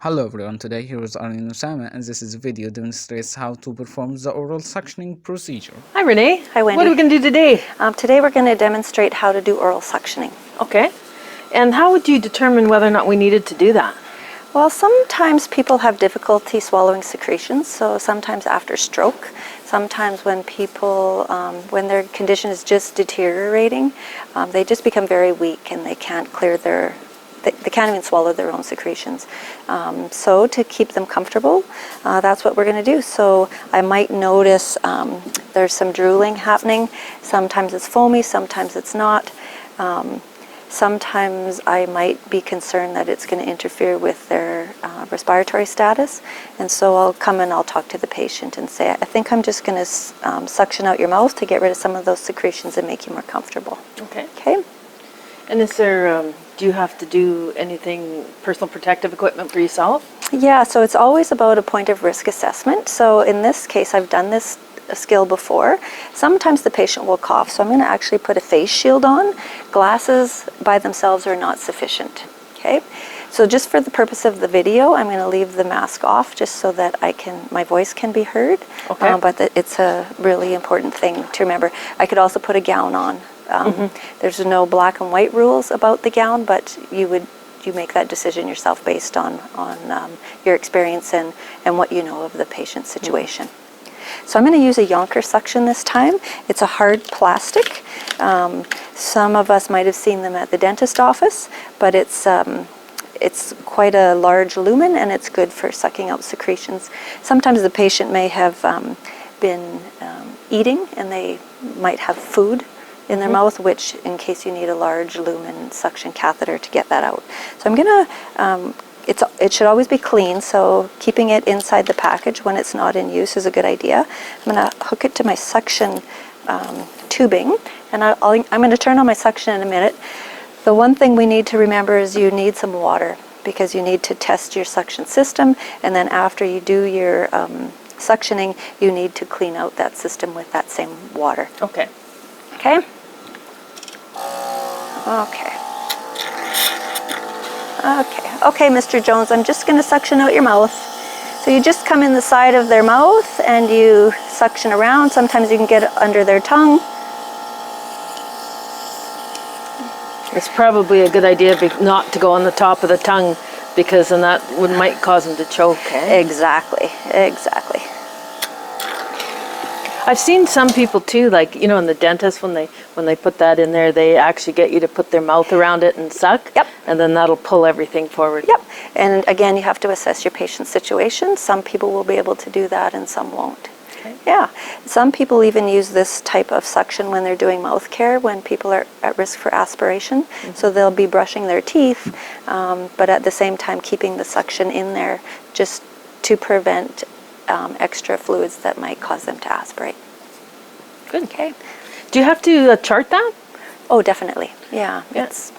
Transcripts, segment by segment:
Hello everyone, today here is Arlene Osama and this is a video demonstrates how to perform the oral suctioning procedure. Hi Renee. Hi Wendy. What are we going to do today? Today we're going to demonstrate how to do oral suctioning. Okay. And how would you determine whether or not we needed to do that? Well, sometimes people have difficulty swallowing secretions, so sometimes after stroke, sometimes when people, when their condition is just deteriorating, they just become very weak and they can't clear they can't even swallow their own secretions. So to keep them comfortable, that's what we're going to do. So I might notice there's some drooling happening. Sometimes it's foamy, sometimes it's not. Sometimes I might be concerned that it's going to interfere with their respiratory status, and so I'll come and I'll talk to the patient and say, I think I'm just going to suction out your mouth to get rid of some of those secretions and make you more comfortable. Okay. Okay? And is there, do you have to do anything, personal protective equipment for yourself? Yeah, so it's always about a point of risk assessment. So in this case, I've done this skill before. Sometimes the patient will cough, so I'm going to actually put a face shield on. Glasses by themselves are not sufficient. Okay, so just for the purpose of the video, I'm going to leave the mask off just so that my voice can be heard. Okay. But it's a really important thing to remember. I could also put a gown on. There's no black and white rules about the gown, but you make that decision yourself based on your experience and what you know of the patient's situation. So I'm going to use a Yonker suction this time. It's a hard plastic. Some of us might have seen them at the dentist office, but it's quite a large lumen and it's good for sucking out secretions. Sometimes the patient may have been eating and they might have food in their mouth, which in case you need a large lumen suction catheter to get that out. So I'm going to it should always be clean, so keeping it inside the package when it's not in use is a good idea. I'm going to hook it to my suction tubing, and I'm going to turn on my suction in a minute. The one thing we need to remember is you need some water because you need to test your suction system, and then after you do your suctioning, you need to clean out that system with that same water. Okay. Okay? Okay. Okay, Mr. Jones, I'm just going to suction out your mouth. So you just come in the side of their mouth and you suction around. Sometimes you can get it under their tongue. It's probably a good idea not to go on the top of the tongue because then that might cause them to choke. Eh? Exactly. I've seen some people too, like, you know, in the dentist when they put that in there, they actually get you to put their mouth around it and suck. Yep. And then that'll pull everything forward. Yep. And again, you have to assess your patient's situation. Some people will be able to do that and some won't. Okay. Yeah. Some people even use this type of suction when they're doing mouth care, when people are at risk for aspiration. So they'll be brushing their teeth, but at the same time keeping the suction in there just to prevent extra fluids that might cause them to aspirate. Good. Okay. Do you have to chart that? Oh, definitely. Yeah. It's.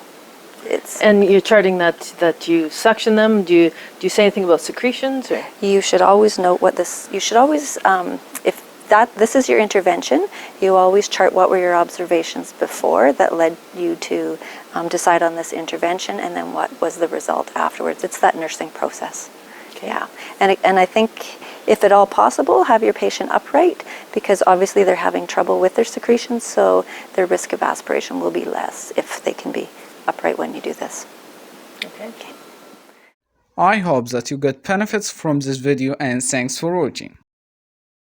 And you're charting that you suction them. Do you say anything about secretions? Or? You should always note what this. You should always, if this is your intervention, you always chart what were your observations before that led you to decide on this intervention, and then what was the result afterwards. It's that nursing process. Okay. Yeah. And I think, if at all possible, have your patient upright because obviously they're having trouble with their secretions, so their risk of aspiration will be less if they can be upright when you do this. Okay. I hope that you got benefits from this video and thanks for watching.